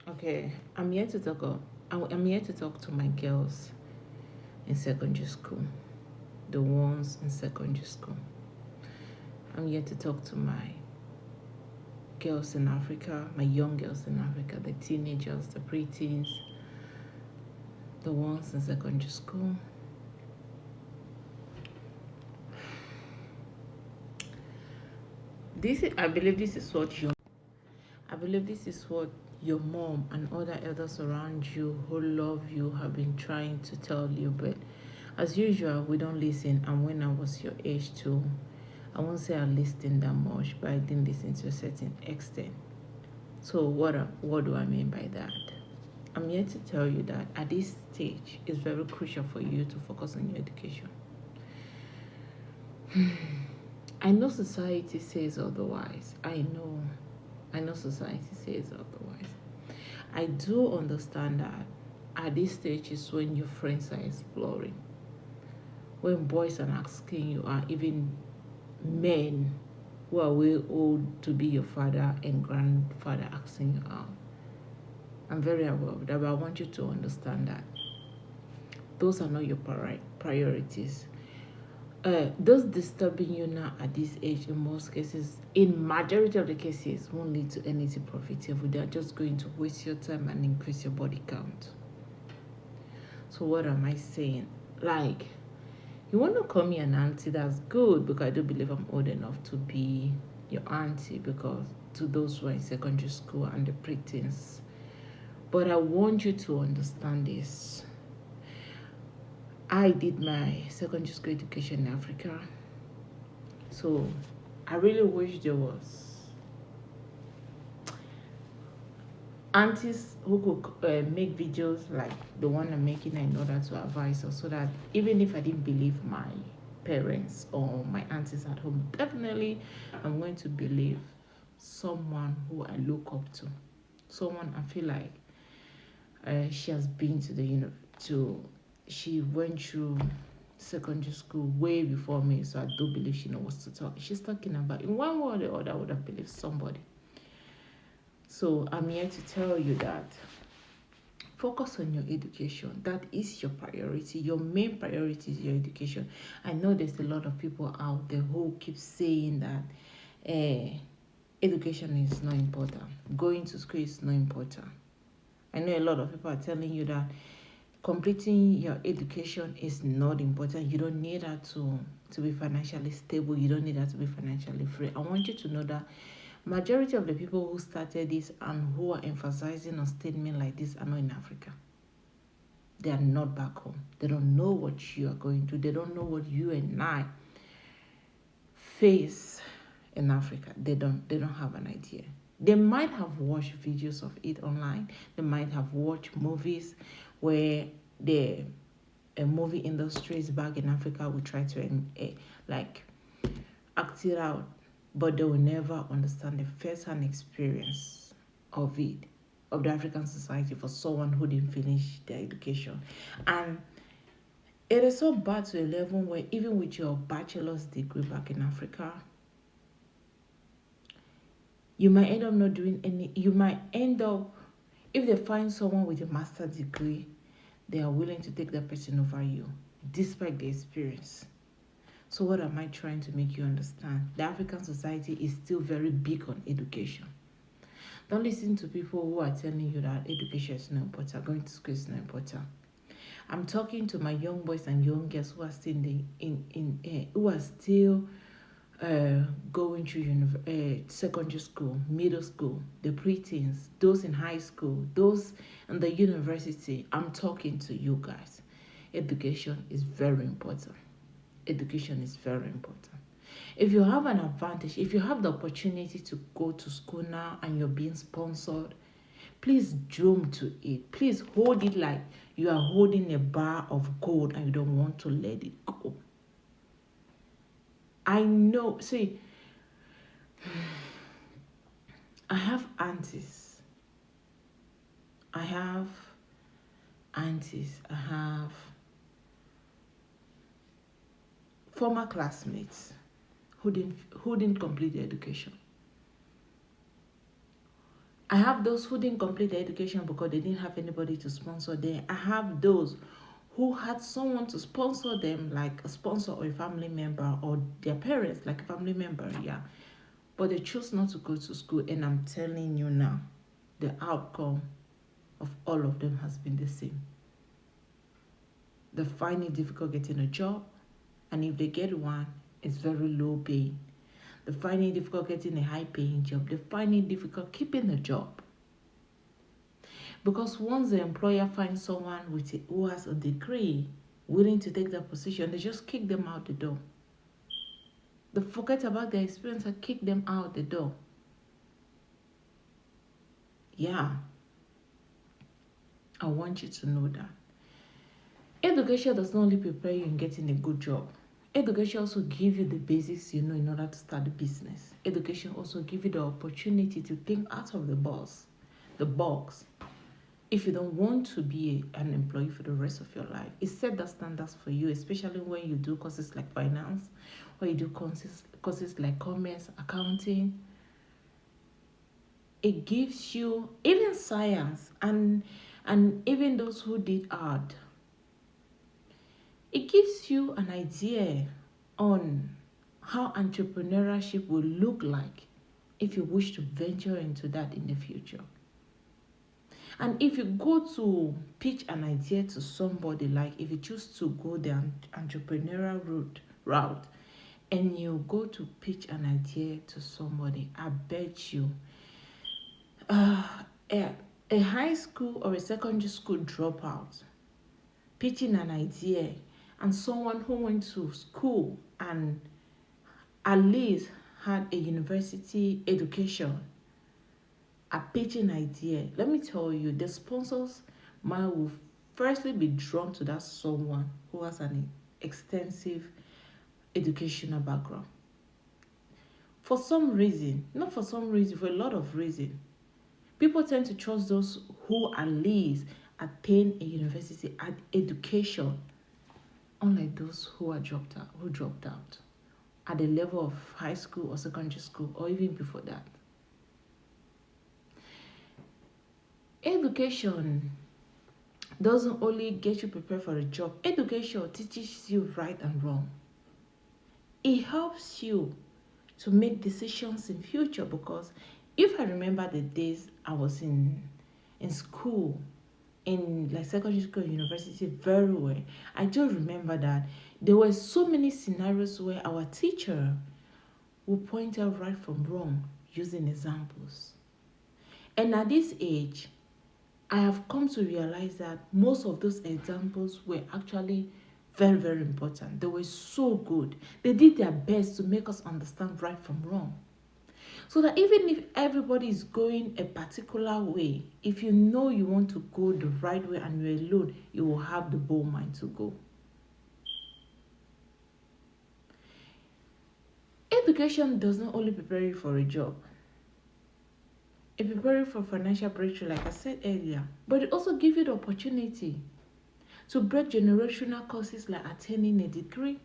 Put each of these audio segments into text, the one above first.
Okay, I'm here to talk to my girls in secondary school, the ones in secondary school. I'm here to talk to my girls in Africa, my young girls in Africa, the teenagers, the preteens, the ones in secondary school. I believe I believe this is what your mom and other elders around you who love you have been trying to tell you, but as usual, we don't listen. And when I was your age too, I won't say I listened that much, but I didn't listen to a certain extent. So what do I mean by that? I'm here to tell you that at this stage, it's very crucial for you to focus on your education. I know society says otherwise. I know society says otherwise. I do understand that at this stage is when your friends are exploring. When boys are asking you, are even men who are way old to be your father and grandfather asking you out. I'm very aware of that, but I want you to understand that those are not your priorities. Those disturbing you now at this age, in most cases, in majority of the cases, won't lead to anything profitable. They are just going to waste your time and increase your body count. So what am I saying? Like, you want to call me an auntie? That's good because I do believe I'm old enough to be your auntie. Because to those who are in secondary school and the preteens, but I want you to understand this. I did my secondary school education in Africa. So I really wish there was aunties who could make videos like the one I'm making in order to advise us so that even if I didn't believe my parents or my aunties at home, definitely I'm going to believe someone who I look up to. Someone I feel like she has been to she went through secondary school way before me, so I do believe she knows what to talk. She's talking about in one way or the other. I would have believed somebody. So I'm here to tell you that focus on your education. That is your priority. Your main priority is your education. I know there's a lot of people out there who keep saying that education is not important. Going to school is not important. I know a lot of people are telling you that completing your education is not important. You don't need that to be financially stable. You don't need that to be financially free. I want you to know that majority of the people who started this and who are emphasizing on statement like this are not in Africa. They are not back home. They don't know what you are going through. They don't know what you and I face in Africa. They don't have an idea. They might have watched videos of it online. They might have watched movies where the movie industries back in Africa will try to like act it out, but they will never understand the first-hand experience of it, of the African society for someone who didn't finish their education. And it is so bad to a level where even with your bachelor's degree back in Africa, you might end up not doing any, you might end up, if they find someone with a master's degree, they are willing to take that person over you, despite the experience. So, what am I trying to make you understand? The African society is still very big on education. Don't listen to people who are telling you that education is not important, going to school is not important. I'm talking to my young boys and young girls who are still who are still going through secondary school, middle school, the preteens, those in high school, those in the university. I'm talking to you guys. Education is very important. Education is very important. If you have an advantage, if you have the opportunity to go to school now and you're being sponsored, please jump to it. Please hold it like you are holding a bar of gold and you don't want to let it go. I know, see, I have aunties. I have aunties. I have former classmates who didn't complete their education. I have those who didn't complete their education because they didn't have anybody to sponsor them. I have those who had someone to sponsor them, like a sponsor or a family member, or their parents, like a family member, yeah. But they choose not to go to school, and I'm telling you now, the outcome of all of them has been the same. They find it difficult getting a job, and if they get one, it's very low paying. They find it difficult getting a high paying job. They find it difficult keeping a job. Because once the employer finds someone who has a degree willing to take that position, they just kick them out the door. They forget about their experience and kick them out the door. Yeah. I want you to know that. Education does not only prepare you in getting a good job. Education also gives you the basics you know in order to start the business. Education also gives you the opportunity to think out of the box. If you don't want to be an employee for the rest of your life, it set the standards for you, especially when you do courses like finance, or you do courses like commerce, accounting. It gives you even science and even those who did art. It gives you an idea on how entrepreneurship will look like if you wish to venture into that in the future. And if you go to pitch an idea to somebody, like if you choose to go the entrepreneurial route and you go to pitch an idea to somebody, I bet you a high school or a secondary school dropout pitching an idea, and someone who went to school and at least had a university education are pitching an idea, let me tell you, the sponsors might will firstly be drawn to that someone who has an extensive educational background. For some reason, not for some reason, for a lot of reasons, people tend to trust those who at least attain a university education, unlike those who dropped out at the level of high school or secondary school or even before that. Education doesn't only get you prepared for a job. Education teaches you right and wrong. It helps you to make decisions in future, because if I remember the days I was in school, in like secondary school, university very well, I do remember that there were so many scenarios where our teacher would point out right from wrong using examples. And at this age, I have come to realize that most of those examples were actually very, very important. They were so good. They did their best to make us understand right from wrong. So that even if everybody is going a particular way, if you know you want to go the right way and you're alone, you will have the bold mind to go. Education does not only prepare you for a job. It prepares you for financial breakthrough, like I said earlier, but it also gives you the opportunity to break generational curses like attaining a degree.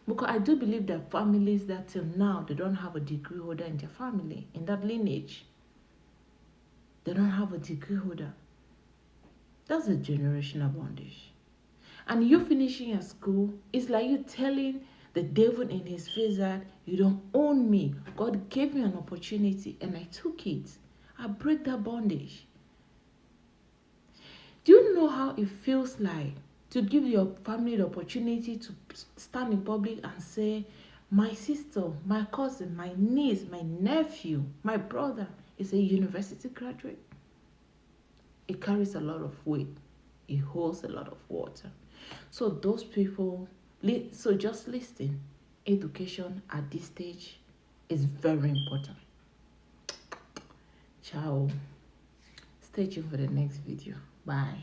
Because I do believe that families that till now, they don't have a degree holder in their family, in that lineage. They don't have a degree holder. That's a generational bondage. And you finishing your school, it's like you telling the devil in his face that you don't own me. God gave me an opportunity and I took it. I break that bondage. Do you know how it feels like to give your family the opportunity to stand in public and say, my sister, my cousin, my niece, my nephew, my brother is a university graduate? It carries a lot of weight. It holds a lot of water. So those people, so just listen. Education at this stage is very important. Ciao. Stay tuned for the next video. Bye.